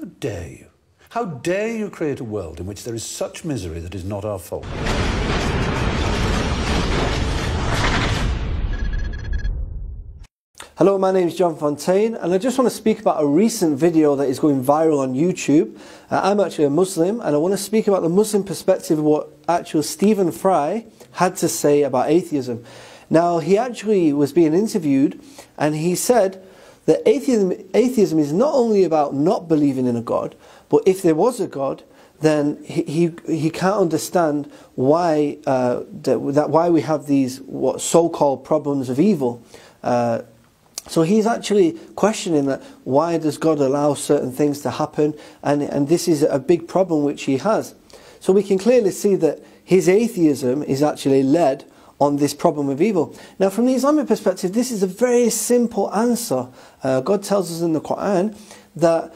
How dare you? How dare you create a world in which there is such misery that is not our fault? Hello, my name is John Fontaine and I just want to speak about a recent video that is going viral on YouTube. I'm actually a Muslim and I want to speak about the Muslim perspective of what actual Stephen Fry had to say about atheism. Now, he actually was being interviewed and he said that atheism is not only about not believing in a God, but if there was a God, then he can't understand why why we have these what so-called problems of evil. So he's actually questioning that why does God allow certain things to happen, and this is a big problem which he has. So we can clearly see that his atheism is actually led on this problem of evil. Now, from the Islamic perspective, this is a very simple answer. God tells us in the Quran that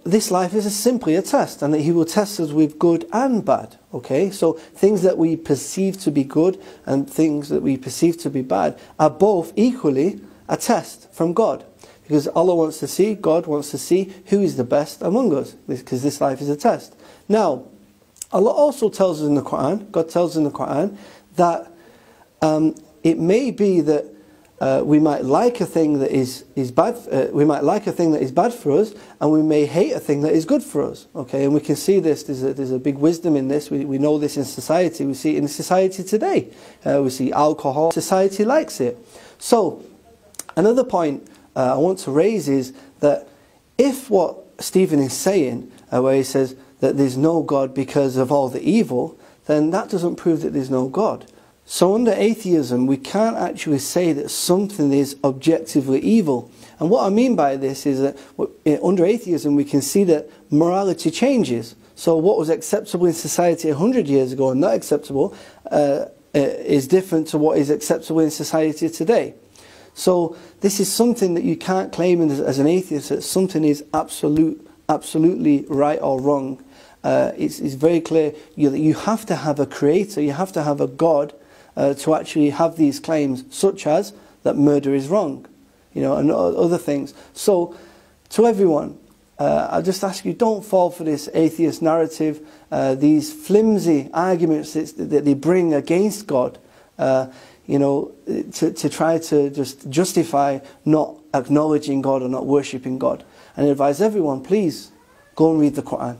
this life is simply a test, and that He will test us with good and bad. Okay, so things that we perceive to be good and things that we perceive to be bad are both equally a test from God, because Allah wants to see, God wants to see who is the best among us, because this life is a test. Now, Allah also tells us in the Quran, God tells us in the Quran that it may be that we might like a thing that is bad. We might like a thing that is bad for us, and we may hate a thing that is good for us. Okay, and we can see this. There's a big wisdom in this. We know this in society. We see it in society today. We see alcohol. Society likes it. So, another point I want to raise is that if what Stephen is saying, where he says that there's no God because of all the evil, then that doesn't prove that there's no God. So under atheism, we can't actually say that something is objectively evil. And what I mean by this is that under atheism, we can see that morality changes. So what was acceptable in society 100 years ago and not acceptable is different to what is acceptable in society today. So this is something that you can't claim as an atheist, that something is absolutely right or wrong. It's very clear that you have to have a creator, you have to have a God to actually have these claims, such as that murder is wrong, you know, and other things. So, to everyone, I just ask you, don't fall for this atheist narrative, these flimsy arguments that they bring against God, you know, to try to just justify not acknowledging God or not worshipping God. And I advise everyone, please, go and read the Quran.